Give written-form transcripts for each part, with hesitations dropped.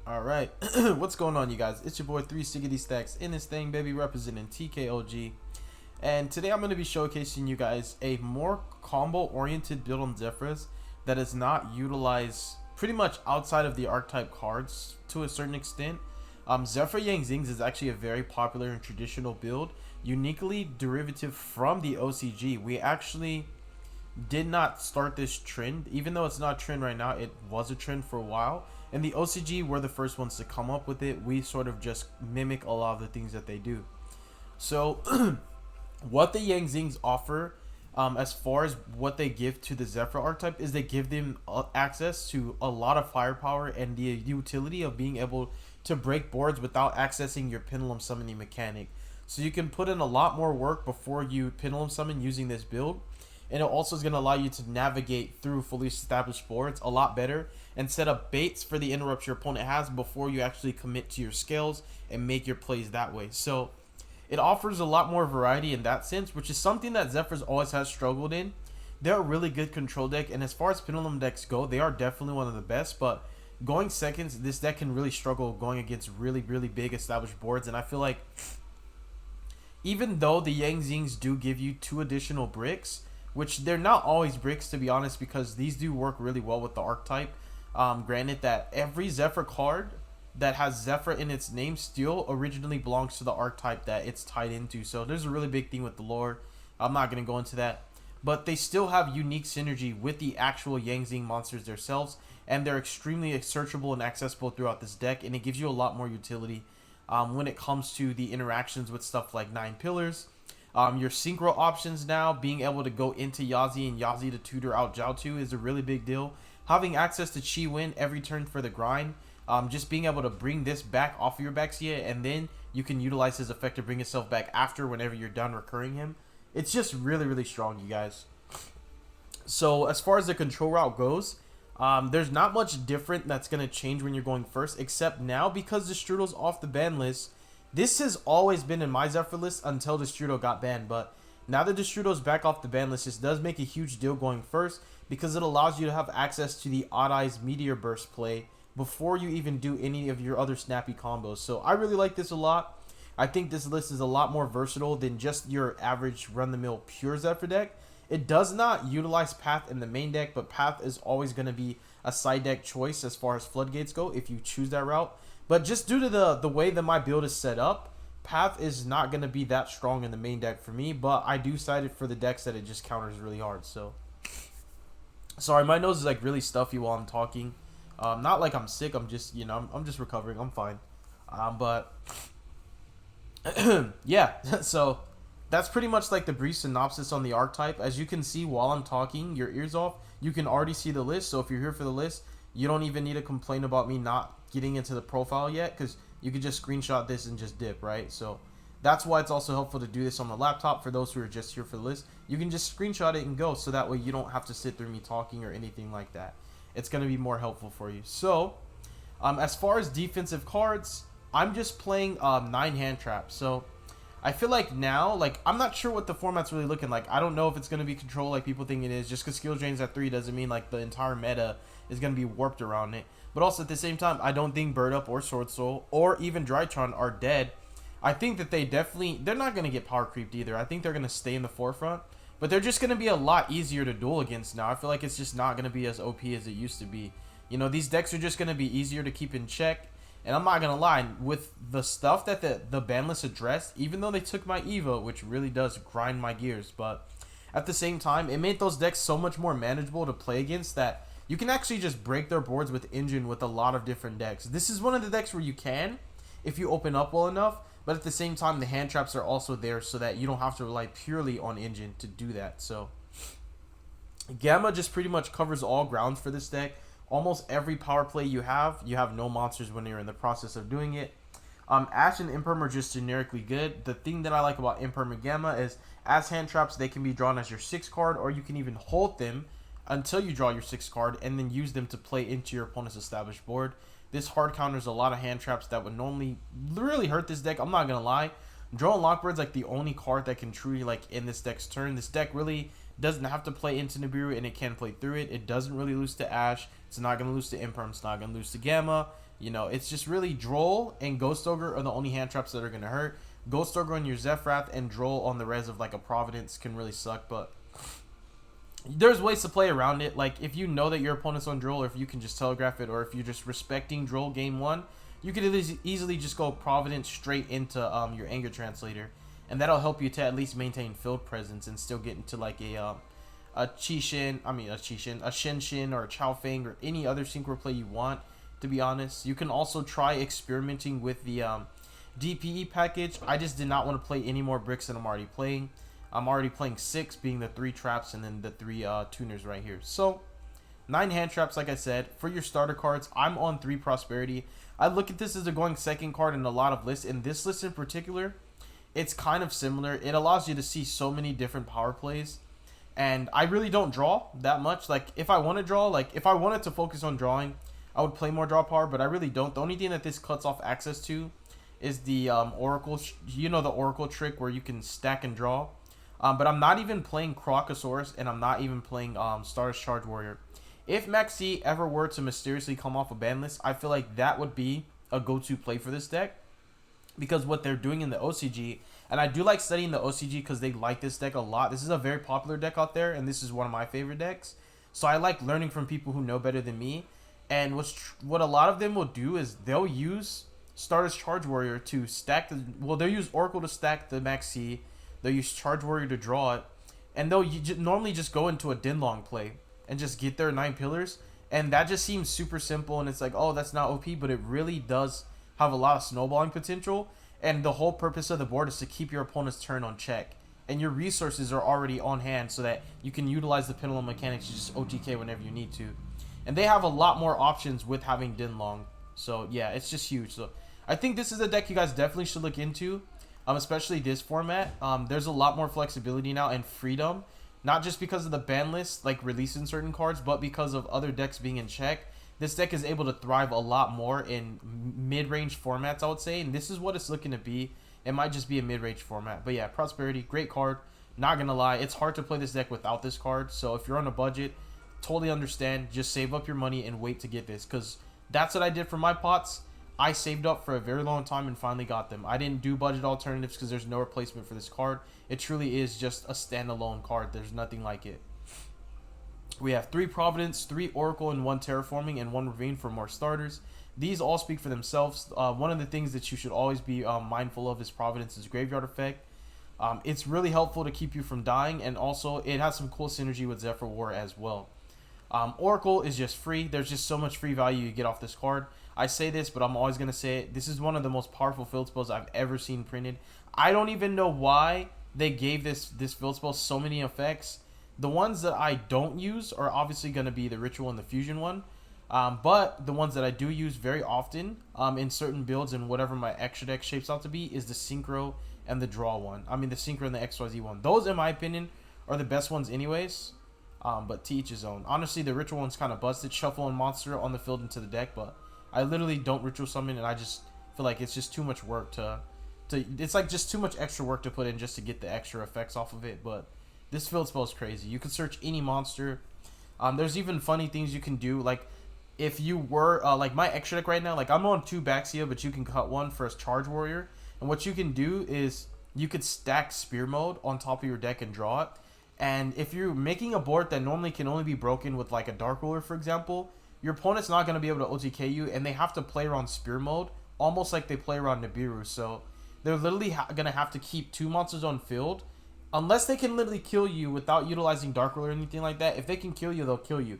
All right, what's going on, you guys? It's your boy 360 Stacks in this thing, baby, representing TKOG. And today I'm going to be showcasing you guys a more combo-oriented build on ZEFRAs that is not utilized pretty much outside of the archetype cards to a certain extent. ZEFRA Yang Zings is actually a very popular and traditional build, uniquely derivative from the OCG. We actually did not start this trend, even though it's not a trend right now. It was a trend for a while, and the OCG were the first ones to come up with it. We sort of just mimic a lot of the things that they do. So what the Yang Zings offer, as far as what they give to the ZEFRA archetype, is they give them access to a lot of firepower and the utility of being able to break boards without accessing your pendulum summoning mechanic. So you can put in a lot more work before you pendulum summon using this build, and it also is going to allow you to navigate through fully established boards a lot better and set up baits for the interrupts your opponent has before you actually commit to your scales and make your plays that way. So it offers a lot more variety in that sense, which is something that ZEFRA's always has struggled in. They're a really good control deck, and as far as pendulum decks go, they are definitely one of the best, but going seconds, this deck can really struggle going against really big established boards. And I feel like even though the Yang Zings do give you 2 additional bricks, which they're not always bricks, to be honest, because these do work really well with the archetype. Granted that every ZEFRA card that has ZEFRA in its name still originally belongs to the archetype that it's tied into. So there's a really big thing with the lore. I'm not going to go into that. But they still have unique synergy with the actual Yang Zing monsters themselves, and they're extremely searchable and accessible throughout this deck, and it gives you a lot more utility when it comes to the interactions with stuff like 9 pillars. Your synchro options now, being able to go into Yazi and Yazi to tutor out Jiaotu is a really big deal. Having access to Chi Win every turn for the grind, just being able to bring this back off of your Baxia, and then you can utilize his effect to bring yourself back after whenever you're done recurring him. It's just really strong, you guys. So as far as the control route goes, there's not much different that's going to change when you're going first, except now because the Strudel's off the ban list. This has always been in my ZEFRA list until the Strudel got banned, but now that the Strudel's back off the ban list, this does make a huge deal going first, because it allows you to have access to the Odd Eyes Meteor Burst play before you even do any of your other snappy combos. So I really like this a lot. I think this list is a lot more versatile than just your average run-the-mill pure ZEFRA deck. It does not utilize Path in the main deck, but Path is always going to be a side deck choice as far as floodgates go if you choose that route. But just due to the way that my build is set up, Path is not going to be that strong in the main deck for me, but I do side it for the decks that it just counters really hard. So, sorry, my nose is like really stuffy while I'm talking. Not like I'm sick, I'm just, I'm just recovering, I'm fine. But, yeah, so that's pretty much like the brief synopsis on the archetype. As you can see while I'm talking your ears off, you can already see the list. So if you're here for the list, you don't even need to complain about me not getting into the profile yet, because you can just screenshot this and just dip, right? So that's why it's also helpful to do this on the laptop. For those who are just here for the list, you can just screenshot it and go, so that way you don't have to sit through me talking or anything like that. It's going to be more helpful for you. So as far as defensive cards, I'm just playing 9 hand traps. So I feel like now, like, I'm not sure what the format's really looking like. I don't know if it's going to be control like people think it is. Just because skill drains at 3 doesn't mean like the entire meta is going to be warped around it. But also at the same time, I don't think Bird Up or Sword Soul or even Drytron are dead. I think that they're not going to get power creeped either. I think they're going to stay in the forefront. But they're just going to be a lot easier to duel against now. I feel like it's just not going to be as OP as it used to be. You know, these decks are just going to be easier to keep in check. And I'm not going to lie, with the stuff that the ban list addressed, even though they took my Evo, which really does grind my gears, but at the same time, it made those decks so much more manageable to play against that you can actually just break their boards with Engine with a lot of different decks. This is one of the decks where you can, if you open up well enough, but at the same time, the hand traps are also there so that you don't have to rely purely on Engine to do that. So Gamma just pretty much covers all grounds for this deck. Almost every power play you have no monsters when you're in the process of doing it. Ash and Imperm are just generically good. The thing that I like about Imperm and Gamma is, as hand traps, they can be drawn as your 6th card, or you can even hold them until you draw your 6th card and then use them to play into your opponent's established board. This hard counters a lot of hand traps that would normally really hurt this deck. I'm not going to lie. Drone Lockbird's like the only card that can truly like end this deck's turn. This deck really doesn't have to play into Nibiru, and it can play through it. It doesn't really lose to Ash. It's not going to lose to Imperm. It's not going to lose to Gamma. You know, it's just really Droll and Ghost Ogre are the only hand traps that are going to hurt. Ghost Ogre on your ZEFRA and Droll on the res of like a Providence can really suck, but there's ways to play around it. Like if you know that your opponent's on Droll, or if you can just telegraph it, or if you're just respecting Droll game one, you could easily just go Providence straight into your Anger Translator, and that'll help you to at least maintain field presence and still get into like a Shin Shin or a Chao Feng or any other synchro play you want. To be honest, you can also try experimenting with the DPE package. I just did not want to play any more bricks than I'm already playing. I'm already playing 6, being the 3 traps and then the 3 tuners right here. So 9 hand traps, like I said. For your starter cards, I'm on 3 prosperity. I look at this as a going second card in a lot of lists. In this list in particular, it's kind of similar. It allows you to see so many different power plays. And I really don't draw that much. Like if I want to draw, like if I wanted to focus on drawing, I would play more draw power, but I really don't. The only thing that this cuts off access to is the Oracle, you know, the Oracle trick where you can stack and draw. But I'm not even playing Crocosaurus, and I'm not even playing Stardust Charge Warrior. If Maxi ever were to mysteriously come off a ban list, I feel like that would be a go-to play for this deck. Because what they're doing in the OCG, and I do like studying the OCG because they like this deck a lot. This is a very popular deck out there, and this is one of my favorite decks. So I like learning from people who know better than me. And what a lot of them will do is they'll use Stardust Charge Warrior to stack the... Well, they'll use Oracle to stack the Maxi. They'll use Charge Warrior to draw it. And they'll normally just go into a Dinlong play and just get their 9 pillars. And that just seems super simple. And it's like, oh, that's not OP. But it really does have a lot of snowballing potential. And the whole purpose of the board is to keep your opponent's turn on check. And your resources are already on hand so that you can utilize the pendulum mechanics to just OTK whenever you need to. And they have a lot more options with having Dinlong. So, yeah, it's just huge. So, I think this is a deck you guys definitely should look into, especially this format. There's a lot more flexibility now and freedom, not just because of the ban list, like releasing certain cards, but because of other decks being in check. This deck is able to thrive a lot more in mid-range formats, I would say, and this is what it's looking to be. It might just be a mid-range format. But, yeah, Prosperity, great card. Not going to lie, it's hard to play this deck without this card. So, if you're on a budget... Totally understand. Just save up your money and wait to get this, because that's what I did for my pots. I saved up for a very long time and finally got them. I didn't do budget alternatives because there's no replacement for this card. It truly is just a standalone card. There's nothing like it. We have 3 Providence, 3 Oracle, and 1 Terraforming, and 1 Ravine for more starters. These all speak for themselves. One of the things that you should always be mindful of is Providence's Graveyard Effect. It's really helpful to keep you from dying, and also it has some cool synergy with ZEFRA War as well. Oracle is just free. There's just so much free value you get off this card. I say this, but I'm always going to say it. This is one of the most powerful field spells I've ever seen printed. I don't even know why they gave this field spell so many effects. The ones that I don't use are obviously going to be the Ritual and the Fusion one. But the ones that I do use very often in certain builds and whatever my extra deck shapes out to be is the Synchro and the Draw one. I mean the Synchro and the XYZ one. Those, in my opinion, are the best ones anyways. But to each his own. Honestly, the Ritual one's kind of busted. Shuffle and Monster on the field into the deck, but I literally don't Ritual Summon, and I just feel like it's just too much work it's like just too much extra work to put in just to get the extra effects off of it. But this field spell is crazy. You can search any monster. There's even funny things you can do, like if you were like my extra deck right now, like I'm on 2 Baxia, but you can cut 1 for a Charge Warrior, and what you can do is you could stack Spear Mode on top of your deck and draw it. And if you're making a board that normally can only be broken with like a Dark Ruler, for example, your opponent's not going to be able to OTK you, and they have to play around Spear Mode almost like they play around Nibiru. So they're literally going to have to keep 2 monsters on field unless they can literally kill you without utilizing Dark Ruler or anything like that. If they can kill you, they'll kill you.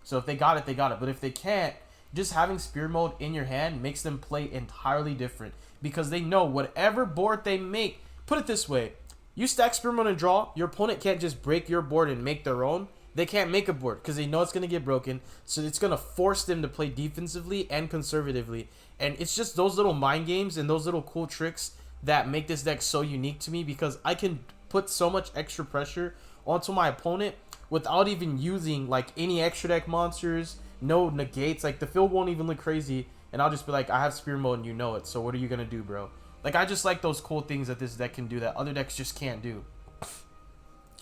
So if they got it, they got it. But if they can't, just having Spear Mode in your hand makes them play entirely different, because they know whatever board they make. Put it this way. You stack Spear Mode and draw, your opponent can't just break your board and make their own. They can't make a board because they know it's going to get broken. So it's going to force them to play defensively and conservatively. And it's just those little mind games and those little cool tricks that make this deck so unique to me, because I can put so much extra pressure onto my opponent without even using like any extra deck monsters, no negates. Like the field won't even look crazy, and I'll just be like, I have Spear Mode and you know it. So what are you going to do, bro? Like, I just like those cool things that this deck can do that other decks just can't do.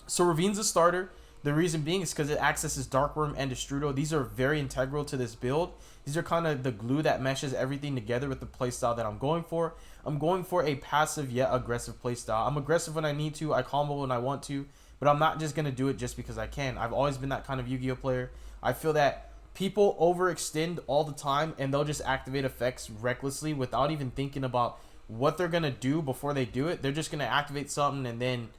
So, Ravine's a starter. The reason being is because it accesses Dark Worm and Destrudo. These are very integral to this build. These are kind of the glue that meshes everything together with the playstyle that I'm going for. I'm going for a passive yet aggressive playstyle. I'm aggressive when I need to. I combo when I want to. But I'm not just going to do it just because I can. I've always been that kind of Yu-Gi-Oh player. I feel that people overextend all the time and they'll just activate effects recklessly without even thinking about what they're going to do before they do it. They're just going to activate something and then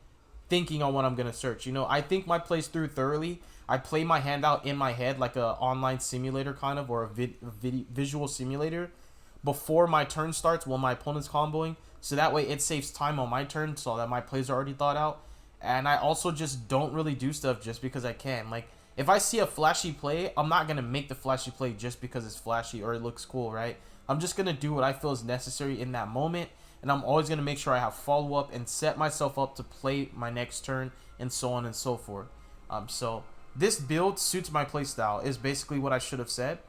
thinking on what I'm going to search. You know, I think my plays through thoroughly. I play my hand out in my head like a online simulator kind of, or a visual simulator before my turn starts when my opponent's comboing. So that way it saves time on my turn so that my plays are already thought out. And I also just don't really do stuff just because I can. Like, if I see a flashy play, I'm not going to make the flashy play just because it's flashy or it looks cool, right? I'm just going to do what I feel is necessary in that moment. And I'm always going to make sure I have follow-up and set myself up to play my next turn and so on and so forth. So this build suits my playstyle is basically what I should have said.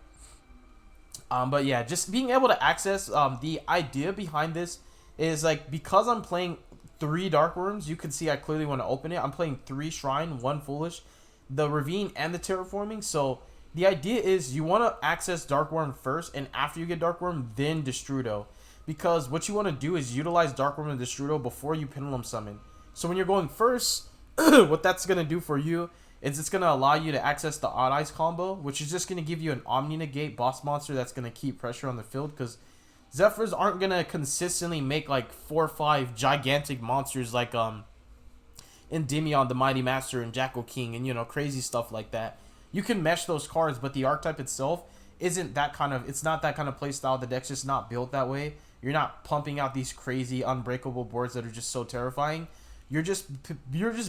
But yeah, just being able to access, the idea behind this is like, because I'm playing 3 Dark Worms, you can see I clearly want to open it. I'm playing 3 Shrine, 1 Foolish, the Ravine, and the Terraforming. So the idea is you want to access Dark Worm first, and after you get Dark Worm, then Destrudo. Because what you want to do is utilize Dark Worm and Destrudo before you Pendulum Summon. So when you're going first, what that's going to do for you is it's going to allow you to access the Odd Eyes combo, which is just going to give you an Omni Negate boss monster that's going to keep pressure on the field, because ZEFRAs aren't going to consistently make like 4 or 5 gigantic monsters like Endymion the Mighty Master and Jackal King and, you know, crazy stuff like that. You can mesh those cards, but the archetype itself isn't that kind of, it's not that kind of playstyle. The deck's just not built that way. You're not pumping out these crazy unbreakable boards that are just so terrifying. You're just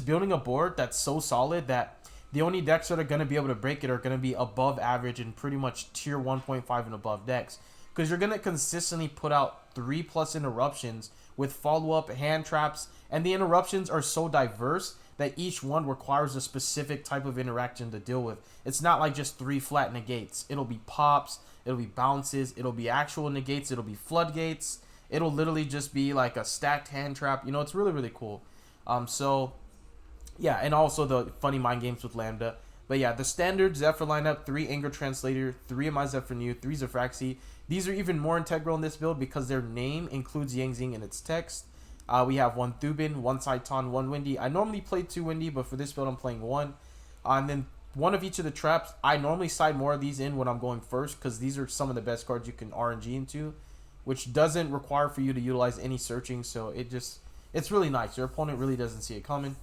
building a board that's so solid that the only decks that are going to be able to break it are going to be above average and pretty much tier 1.5 and above decks. Because you're going to consistently put out 3+ interruptions with follow-up hand traps. And the interruptions are so diverse that each one requires a specific type of interaction to deal with. It's not like just 3 flat negates. It'll be pops, it'll be bounces, it'll be actual negates, it'll be floodgates. It'll literally just be like a stacked hand trap. You know, it's really, really cool. So, yeah, and also the funny mind games with Lambda. But yeah, the standard ZEFRA lineup, 3 Anger Translator, 3 of my ZEFRA New, 3 ZEFRAXI. These are even more integral in this build because their name includes Yang Zing in its text. We have 1 Thubin, 1 Saiton, 1 Windy. I normally play 2 Windy, but for this build I'm playing 1. And then 1 of each of the traps. I normally side more of these in when I'm going first because these are some of the best cards you can RNG into, which doesn't require for you to utilize any searching, so it's really nice. Your opponent really doesn't see it coming.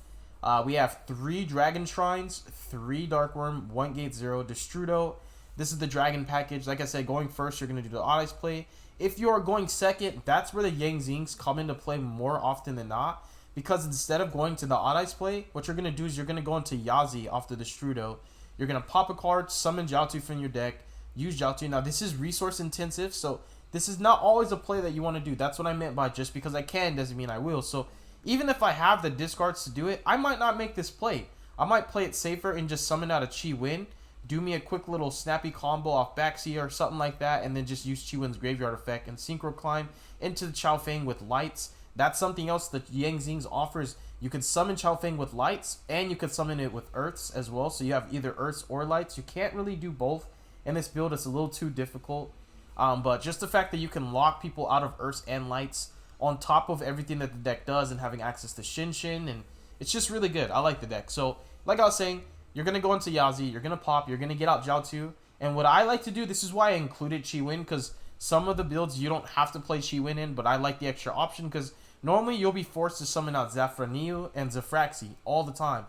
We have 3 Dragon Shrines, 3 Dark Worm, 1 Gate 0, Destrudo. This is the Dragon package. Like I said, going first, you're going to do the Odd Eyes play. If you are going second, that's where the Yang Zings come into play more often than not. Because instead of going to the Odd Eyes play, what you're going to do is you're going to go into Yazi off the Destrudo. You're going to pop a card, summon Jiaotu from your deck, use Jiaotu. Now, this is resource intensive, so this is not always a play that you want to do. That's what I meant by just because I can doesn't mean I will. So even if I have the discards to do it, I might not make this play. I might play it safer and just summon out a Chi Win, do me a quick little snappy combo off Baxia or something like that, and then just use Chi Win's graveyard effect and Synchro Climb into the Chao Feng with lights. That's something else that Yang Zings offers. You can summon Chao Feng with lights, and you can summon it with earths as well. So you have either earths or lights. You can't really do both in this build. It's a little too difficult. But just the fact that you can lock people out of earths and lights on top of everything that the deck does and having access to Shin Shin, and it's just really good. I like the deck. So like I was saying, you're going to go into Yazi, you're going to pop, you're going to get out Jiaotu. And what I like to do, this is why I included Chi Win, because some of the builds you don't have to play Chi Win in, but I like the extra option because normally you'll be forced to summon out ZEFRA Neo and ZEFRAXI all the time.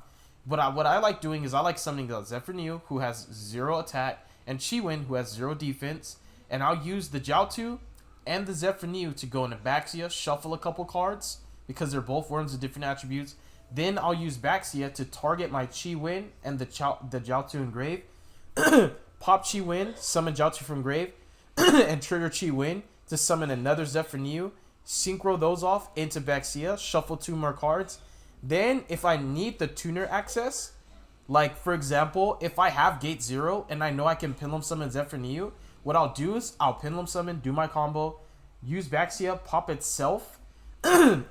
But what I like doing is I like summoning out ZEFRA Neo, who has 0 attack, and Chi Win, who has 0 defense. And I'll use the Jiaotu and the ZEFRA Neo to go into Baxia, shuffle a couple cards, because they're both worms with different attributes. Then I'll use Baxia to target my Chi Win and the Jiaotu in grave. Pop Chi Win, summon Jiaotu from grave, and trigger Chi Win to summon another ZEFRA Neo. Synchro those off into Baxia, shuffle 2 more cards. Then, if I need the tuner access, like for example, if I have Gate 0 and I know I can Pendulum Summon ZEFRA Neo, what I'll do is I'll Pendulum Summon, do my combo, use Baxia, pop itself,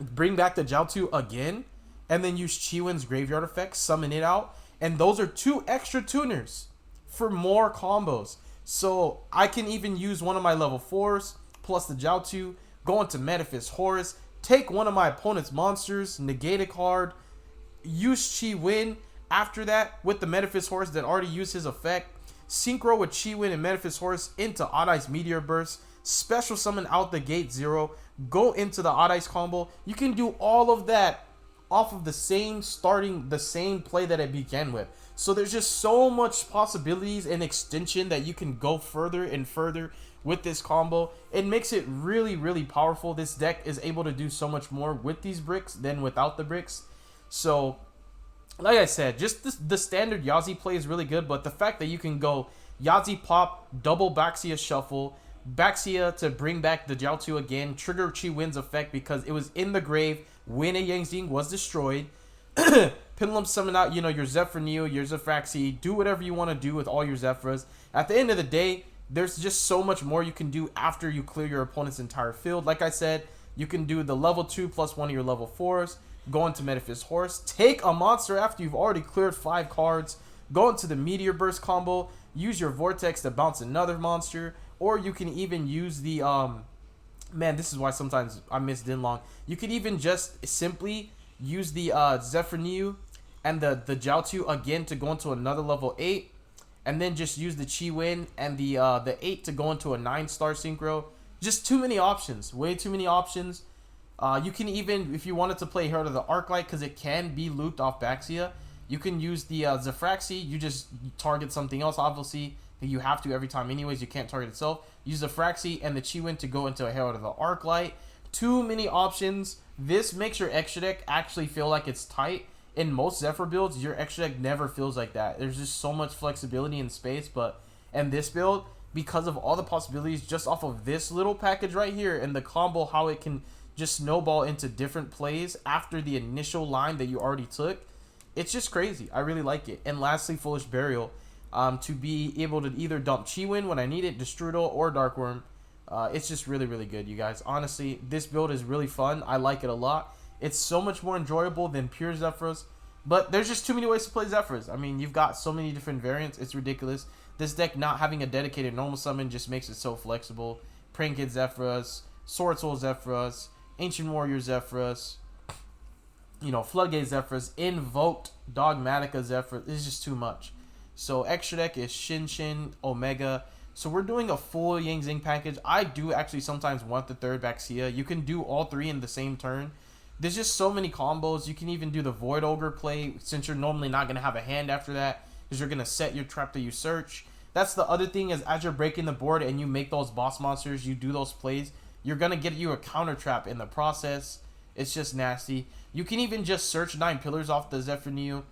bring back the Jiaotu again, and then use Chi Win's graveyard effect, summon it out, And those are 2 extra tuners for more combos. So I can even use one of my level 4s plus the Jiaotu, go into Metaphys Horus, take one of my opponent's monsters, negate a card, use Chi Win after that with the Metaphys Horus that already used his effect, synchro with Chi Win and Metaphys Horus into Odd Eyes Meteor Burst, special summon out the gate 0, go into the Odd Eyes combo. You can do all of that off of the same play that it began with. So there's just so much possibilities and extension that you can go further and further with this combo. It makes it really, really powerful. This deck is able to do so much more with these bricks than without the bricks. So, like I said, just the standard Yazi play is really good, but the fact that you can go Yazi pop, double Baxia shuffle, Baxia to bring back the Jiaotu again, trigger Chi Win's effect because it was in the grave when a Yang Zing was destroyed. Pendulum summon out, your ZEFRA Neo, your ZEFRAXI, do whatever you want to do with all your ZEFRAs. At the end of the day, there's just so much more you can do after you clear your opponent's entire field. Like I said, you can do the level 2 plus one of your level 4s, go into Metaphys Horus, take a monster after you've already cleared 5 cards, go into the Meteor Burst combo, use your Vortex to bounce another monster, or you can even use the, man, this is why sometimes I miss Dinlong. You could even just simply use the ZEFRA Neo and the Jiaotu again to go into another level 8, and then just use the Chi Win and the 8 to go into a 9-star synchro. Just too many options, way too many options. You can even, if you wanted to play Herald of the Arclight, because it can be looped off Baxia, you can use the ZEFRAXI. You just target something else, obviously. You have to every time anyways. You can't target itself. Use the ZEFRAXI and the Chi Win to go into a Herald of the Arclight. Too many options. This makes your extra deck actually feel like it's tight. In most ZEFRA builds, your extra deck never feels like that. There's just so much flexibility and space, but in this build, because of all the possibilities just off of this little package right here and the combo, how it can just snowball into different plays after the initial line that you already took, it's just crazy. I really like it. And lastly, Foolish Burial, to be able to either dump Chi Win when I need it, Destrudo, or Dark Worm. It's just really, really good, you guys. Honestly, this build is really fun. I like it a lot. It's so much more enjoyable than pure ZEFRAs, but there's just too many ways to play ZEFRAs. I mean, you've got so many different variants. It's ridiculous. This deck not having a dedicated normal summon just makes it so flexible. Praying Kid ZEFRAs, Sword Soul ZEFRAs, Ancient Warrior ZEFRAs, Floodgate ZEFRAs, Invoked Dogmatica ZEFRAs. It's just too much. So extra deck is Shin, Omega. So we're doing a full Yang Zing package. I do actually sometimes want the third Baxia. You can do all 3 in the same turn. There's just so many combos. You can even do the Void Ogre play since you're normally not going to have a hand after that because you're going to set your trap that you search. That's the other thing, is as you're breaking the board and you make those boss monsters, you do those plays, you're going to get you a counter trap in the process. It's just nasty. You can even just search 9 pillars off the ZEFRA Neo,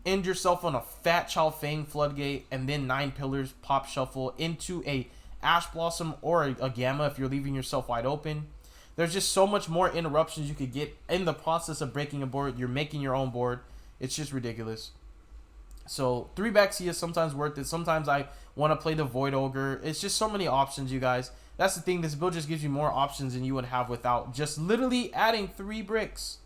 end yourself on a Fat Chow Fang Floodgate, and then 9 pillars pop shuffle into a Ash Blossom or a Gamma if you're leaving yourself wide open. There's just so much more interruptions you could get in the process of breaking a board. You're making your own board. It's just ridiculous. So 3 Baxia is sometimes worth it. Sometimes I want to play the Void Ogre. It's just so many options, you guys. That's the thing. This build just gives you more options than you would have without just literally adding 3 bricks.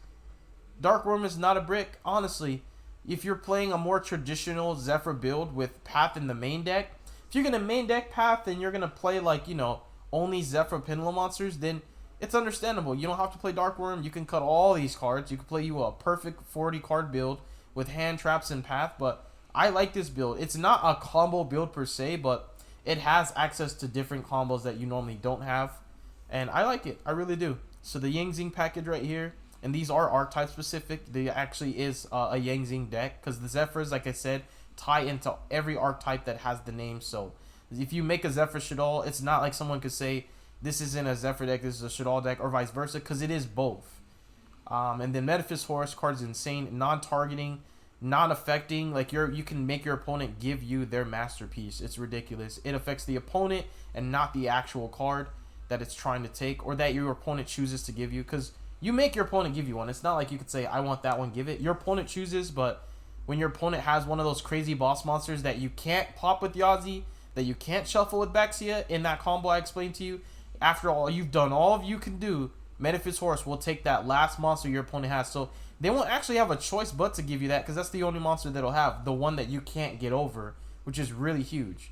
Dark Worm is not a brick, honestly. If you're playing a more traditional ZEFRA build with Path in the main deck, if you're going to main deck Path and you're going to play like, only ZEFRA Pendulum monsters, then it's understandable. You don't have to play Dark Worm. You can cut all these cards. You can play you a perfect 40 card build with hand traps and Path, but I like this build. It's not a combo build per se, but it has access to different combos that you normally don't have, and I like it. I really do. So the Yang Zing package right here, and these are archetype specific. There actually is a Yang Zing deck because the ZEFRAs, like I said, tie into every archetype that has the name. So if you make a ZEFRA Shaddoll, it's not like someone could say this isn't a ZEFRA deck, this is a Shaddoll deck, or vice versa, because it is both. And then Metaphys Horus card is insane, non-targeting, non-affecting. Like you can make your opponent give you their masterpiece. It's ridiculous. It affects the opponent and not the actual card that it's trying to take or that your opponent chooses to give you, because you make your opponent give you one. It's not like you could say, I want that one, give it. Your opponent chooses, but when your opponent has one of those crazy boss monsters that you can't pop with Yazi, that you can't shuffle with Baxia in that combo I explained to you, after all, you've done all you can do Metaphys Horus will take that last monster your opponent has. So they won't actually have a choice but to give you that, because that's the only monster that'll have, the one that you can't get over, which is really huge.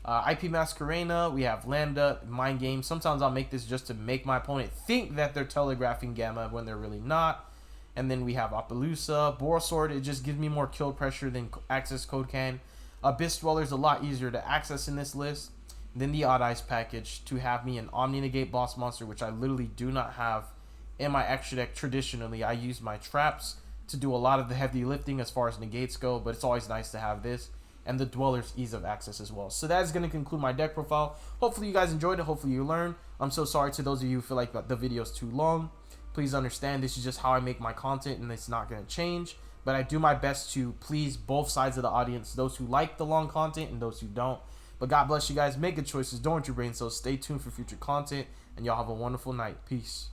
IP Masquerena, we have Lambda, Mind Game. Sometimes I'll make this just to make my opponent think that they're telegraphing Gamma when they're really not. And then we have Appaloosa, Borosword. It just gives me more kill pressure than Access Code can. Abyss Dweller is a lot easier to access in this list. Then the Odd Eyes package to have me an Omni Negate boss monster, which I literally do not have in my extra deck. Traditionally, I use my traps to do a lot of the heavy lifting as far as negates go, but it's always nice to have this. And the Dweller's ease of access as well. So that is going to conclude my deck profile. Hopefully you guys enjoyed it. Hopefully you learned. I'm so sorry to those of you who feel like the video is too long. Please understand, this is just how I make my content, and it's not going to change. But I do my best to please both sides of the audience, those who like the long content and those who don't. But God bless you guys. Make good choices. Don't hurt your brain cells. Stay tuned for future content. And y'all have a wonderful night. Peace.